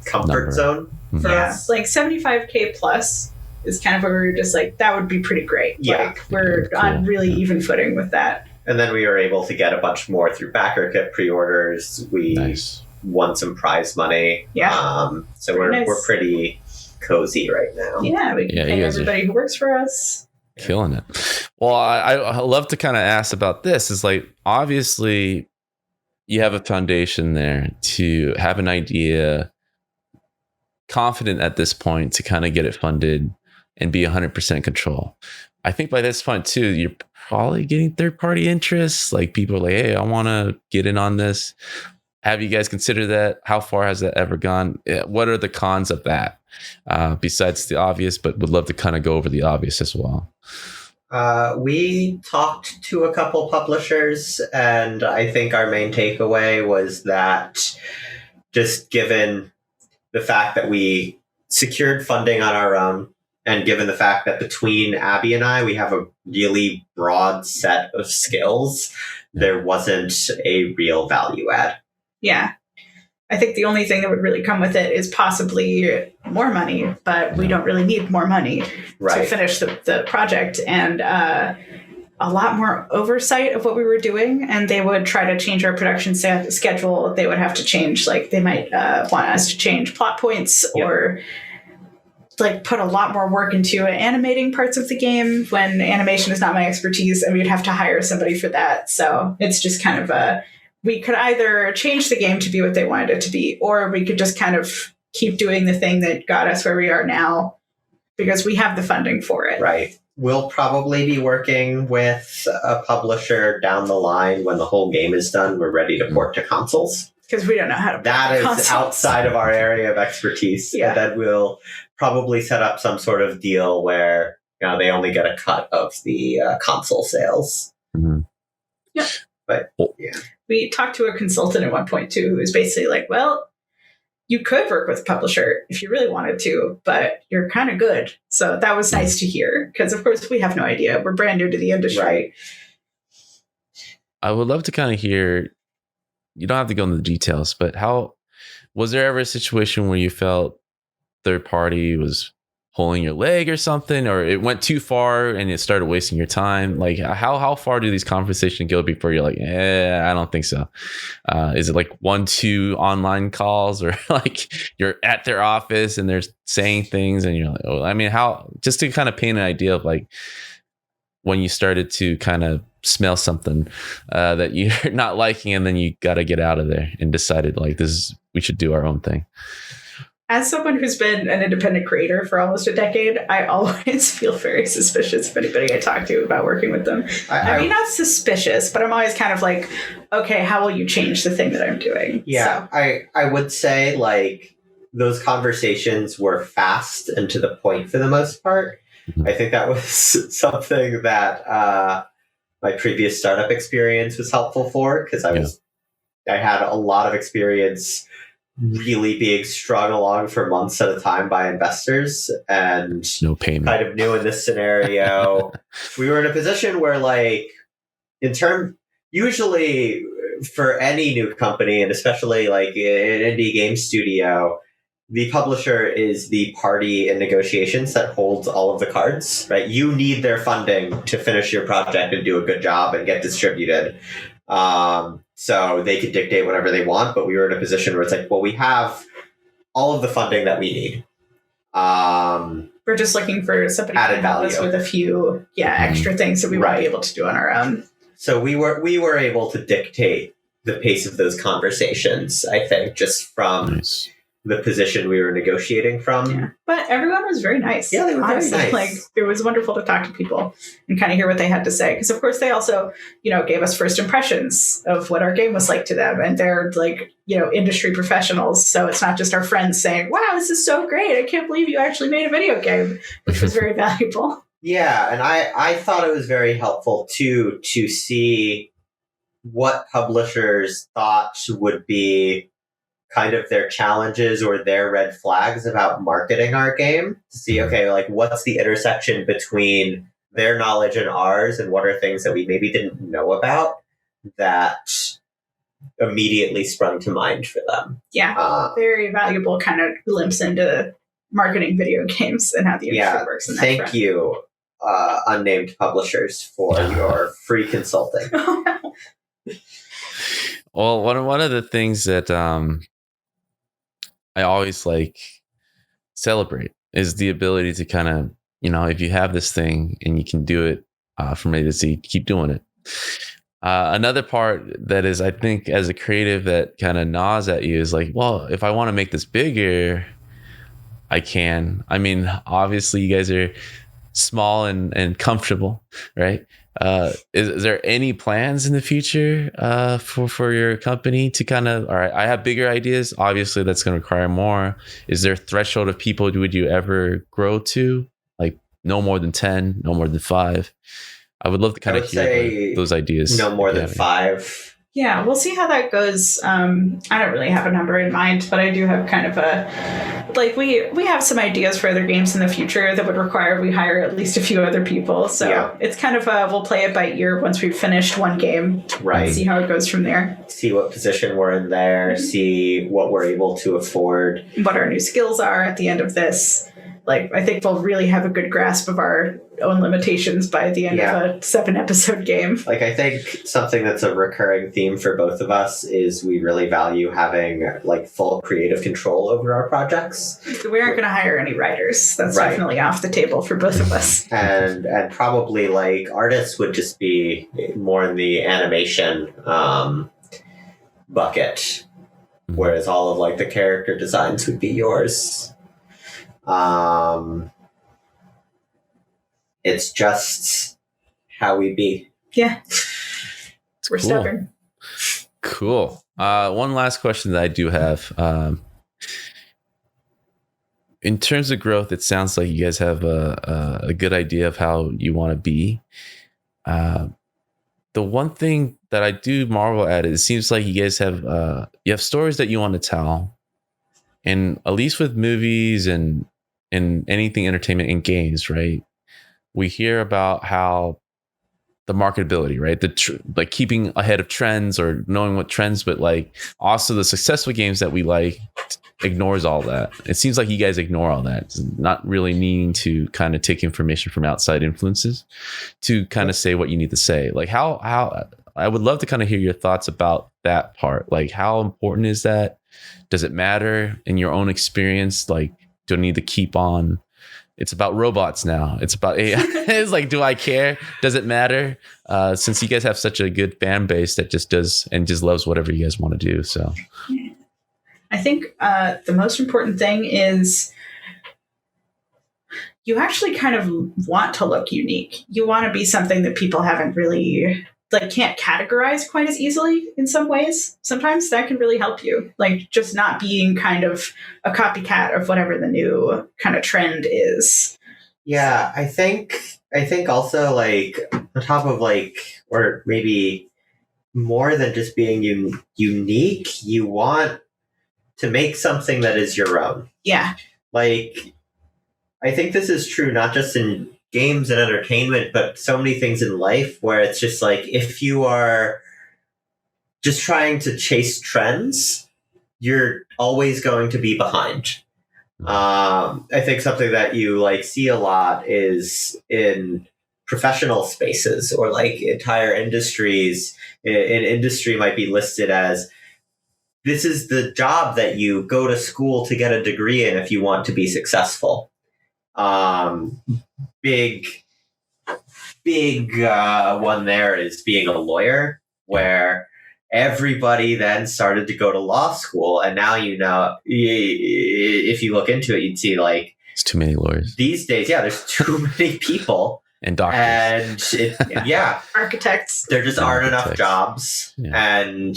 comfort Number. zone for us. Like 75K plus is kind of where we were just like, that would be pretty great. Yeah. Like, we're Cool. on really even footing with that. And then we were able to get a bunch more through backer kit pre-orders. We Nice. won some prize money. Yeah. So Pretty nice. we're pretty cozy right now. Yeah, we can Yeah, pay you guys are- everybody who works for us. Killing it. Well, I love to kind of ask about this. Is like, obviously you have a foundation there to have an idea, confident at this point to kind of get it funded and be 100% control. I think by this point too, you're probably getting third-party interests. Like, people are like, hey, I want to get in on this. Have you guys considered that? How far has that ever gone? What are the cons of that? Besides the obvious, but would love to kind of go over the obvious as well. We talked to a couple publishers, and I think our main takeaway was that just given the fact that we secured funding on our own, and given the fact that between Abby and I, we have a really broad set of skills, there wasn't a real value add. Yeah. I think the only thing that would really come with it is possibly more money, but we don't really need more money to finish the project, and a lot more oversight of what we were doing. And they would try to change our production schedule. They would have to change, like, they might want us to change plot points or like put a lot more work into animating parts of the game when animation is not my expertise, and we'd have to hire somebody for that. So it's just kind of we could either change the game to be what they wanted it to be, or we could just kind of keep doing the thing that got us where we are now, because we have the funding for it. Right. We'll probably be working with a publisher down the line when the whole game is done. We're ready to port to consoles. Because we don't know how to. That is consoles. outside of our area of expertise. Yeah. And then we'll probably set up some sort of deal where they only get a cut of the console sales. Mm-hmm. Yeah. But yeah. We talked to a consultant at one point too, who was basically like, well, you could work with a publisher if you really wanted to, but you're kind of good. So that was nice to hear, because of course we have no idea. We're brand new to the industry. Right. I would love to kind of hear, you don't have to go into the details, but how, was there ever a situation where you felt third party was pulling your leg or something, or it went too far and it started wasting your time? Like, how far do these conversations go before you're like, I don't think so? Is it like 1-2 online calls, or like you're at their office and they're saying things and you're like, oh, I mean, how, just to kind of paint an idea of like when you started to kind of smell something that you're not liking, and then you got to get out of there and decided like, we should do our own thing. As someone who's been an independent creator for almost a decade, I always feel very suspicious of anybody I talk to about working with them. I mean, not suspicious, but I'm always kind of like, okay, how will you change the thing that I'm doing? Yeah, so. I would say like those conversations were fast and to the point for the most part. Mm-hmm. I think that was something that my previous startup experience was helpful for, because I had a lot of experience really being strung along for months at a time by investors, and no payment. Kind of new in this scenario. We were in a position where, like, usually for any new company, and especially like an indie game studio, the publisher is the party in negotiations that holds all of the cards, right? You need their funding to finish your project and do a good job and get distributed. So they could dictate whatever they want, but we were in a position where it's like, well, we have all of the funding that we need. We're just looking for somebody to help us with a few extra things that we won't be able to do on our own. So we were able to dictate the pace of those conversations, I think, just from the position we were negotiating from. Yeah. But everyone was very nice. Yeah, they were honestly. very nice. Like, it was wonderful to talk to people and kind of hear what they had to say. Because, of course, they also, gave us first impressions of what our game was like to them. And they're, like, industry professionals. So it's not just our friends saying, wow, this is so great. I can't believe you actually made a video game, which was very valuable. Yeah, and I thought it was very helpful, too, to see what publishers thought would be kind of their challenges or their red flags about marketing our game, to see, okay, like, what's the intersection between their knowledge and ours, and what are things that we maybe didn't know about that immediately sprung to mind for them. Yeah, very valuable kind of glimpse into marketing video games and how the industry works in that thank front. you, unnamed publishers, for your free consulting. Well, one of the things that I always celebrate is the ability to kind of, if you have this thing and you can do it from A to Z, keep doing it. Another part that is, I think, as a creative that kind of gnaws at you is like, well, if I want to make this bigger, I can. I mean, obviously you guys are small and comfortable, right? Is there any plans in the future for your company to kind of, all right, I have bigger ideas. Obviously, that's going to require more. Is there a threshold of people would you ever grow to? Like no more than 10, no more than 5? I would love to kind of hear those ideas. No more than 5. Yeah, we'll see how that goes. I don't really have a number in mind, but I do have kind of we have some ideas for other games in the future that would require we hire at least a few other people. So it's kind of we'll play it by ear once we've finished one game, right? And see how it goes from there. See what position we're in there. Mm-hmm. See what we're able to afford. What our new skills are at the end of this. Like, I think we'll really have a good grasp of our own limitations by the end of a 7-episode game. Like, I think something that's a recurring theme for both of us is we really value having, like, full creative control over our projects. We aren't going to hire any writers. That's definitely off the table for both of us. And probably, like, artists would just be more in the animation bucket, whereas all of, like, the character designs would be yours. It's just how we be. Yeah. We're stubborn. Cool. One last question that I do have. In terms of growth, it sounds like you guys have a good idea of how you want to be. The one thing that I do marvel at is it seems like you guys have you have stories that you want to tell. And at least with movies and anything entertainment and games, right? We hear about how the marketability, right? Like keeping ahead of trends or knowing what trends, but like also the successful games that we like ignores all that. It seems like you guys ignore all that. It's not really needing to kind of take information from outside influences to kind of say what you need to say. Like how I would love to kind of hear your thoughts about that part. Like how important is that? Does it matter in your own experience? Like, do I need to keep on? It's about robots now. It's about AI. It's like, do I care? Does it matter? Since you guys have such a good fan base that just does and just loves whatever you guys want to do. So I think the most important thing is you actually kind of want to look unique. You want to be something that people haven't really can't categorize quite as easily in some ways. Sometimes that can really help you. Like just not being kind of a copycat of whatever the new kind of trend is. Yeah, I think also like on top of like, or maybe more than just being unique, you want to make something that is your own. Yeah. Like, I think this is true not just in games and entertainment, but so many things in life where it's just like, if you are just trying to chase trends, you're always going to be behind. I think something that you like see a lot is in professional spaces or like entire industries. An industry might be listed as, this is the job that you go to school to get a degree in if you want to be successful. Big one there is being a lawyer, where everybody then started to go to law school. And now, if you look into it, you'd see like It's too many lawyers these days, there's too many people. and doctors. And Architects. there just aren't enough Architects. jobs. Yeah. And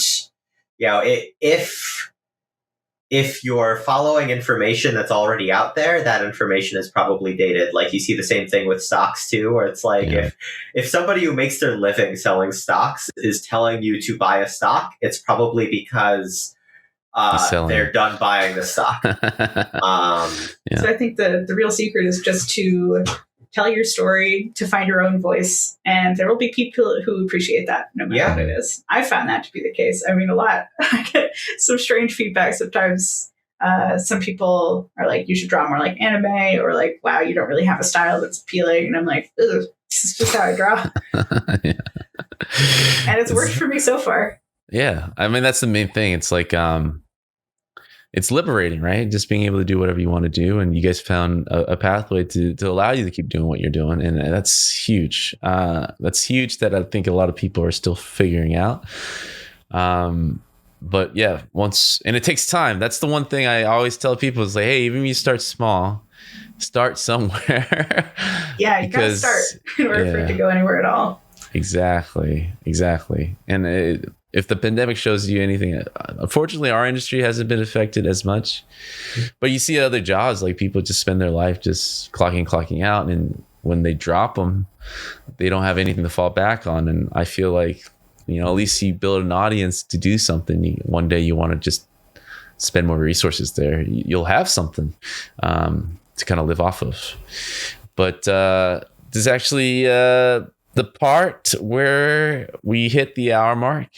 if you're following information that's already out there, that information is probably dated. Like you see the same thing with stocks too, where it's like if somebody who makes their living selling stocks is telling you to buy a stock, it's probably because they're done buying the stock. So I think the real secret is just to tell your story, to find your own voice, and there will be people who appreciate that no matter what it is. I found that to be the case. I mean, a lot. I get some strange feedback sometimes. Some people are like, you should draw more like anime, or like, wow, you don't really have a style that's appealing. And I'm like, ugh, this is just how I draw. And it's worked for me so far. Yeah. I mean, that's the main thing. It's like, it's liberating, right? Just being able to do whatever you want to do. And you guys found a pathway to allow you to keep doing what you're doing. And that's huge. That's huge that I think a lot of people are still figuring out. But yeah, and it takes time. That's the one thing I always tell people is like, hey, even when you start small, start somewhere. Yeah, you gotta start in order for it to go anywhere at all. Exactly. And if the pandemic shows you anything, unfortunately, our industry hasn't been affected as much. But you see other jobs, like people just spend their life just clocking out. And when they drop them, they don't have anything to fall back on. And I feel like, at least you build an audience to do something. One day you want to just spend more resources there. You'll have something to kind of live off of. But this is actually the part where we hit the hour mark.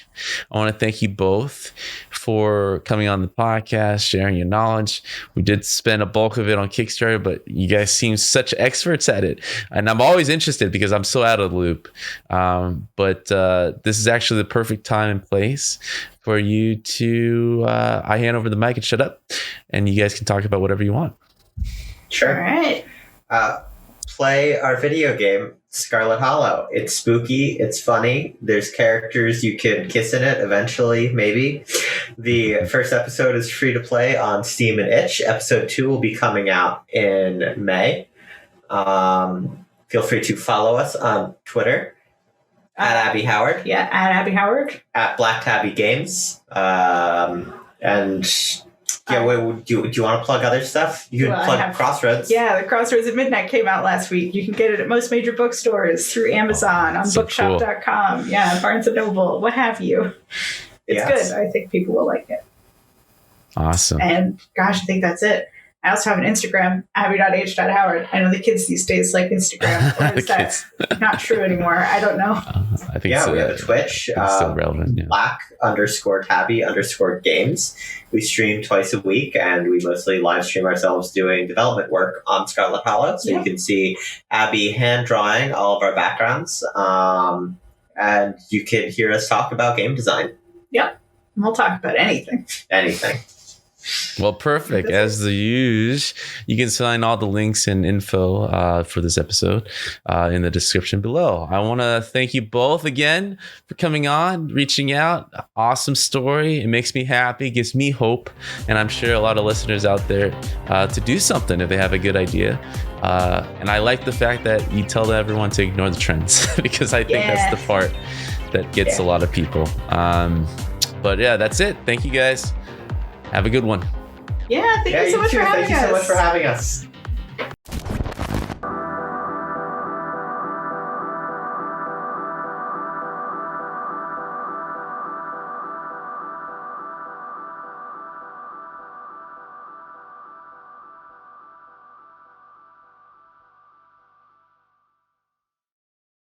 I want to thank you both for coming on the podcast, sharing your knowledge. We did spend a bulk of it on Kickstarter, but you guys seem such experts at it. And I'm always interested because I'm so out of the loop. But this is actually the perfect time and place for you to, I hand over the mic and shut up. And you guys can talk about whatever you want. Sure. All right. Play our video game, Scarlet Hollow. It's spooky. It's funny. There's characters you can kiss in it eventually, maybe. The first episode is free to play on Steam and Itch. Episode 2 will be coming out in May. Feel free to follow us on Twitter at Abby Howard. Yeah, at Abby Howard. At Black Tabby Games. Do you want to plug other stuff? You can plug Crossroads. Yeah, the Crossroads at Midnight came out last week. You can get it at most major bookstores, through Amazon, on bookshop.com. Cool. Yeah, Barnes & Noble, what have you. It's good. I think people will like it. Awesome. And gosh, I think that's it. I also have an Instagram, abby.h.howard. I know the kids these days like Instagram. Or is that not true anymore? I don't know. I think we have a Twitch. It's still relevant. Yeah. Black_Tabby_Games. We stream twice a week, and we mostly live stream ourselves doing development work on Scarlet Hollow. So you can see Abby hand drawing all of our backgrounds. And you can hear us talk about game design. Yep. We'll talk about anything. Well, perfect. As the usual, you can find all the links and info for this episode in the description below. I want to thank you both again for coming on, reaching out. Awesome story. It makes me happy, gives me hope, and I'm sure a lot of listeners out there to do something if they have a good idea. And I like the fact that you tell everyone to ignore the trends because I think that's the part that gets a lot of people. But yeah, that's it. Thank you guys. Have a good one. Yeah, thank you so much for having us. Thank you so much for having us.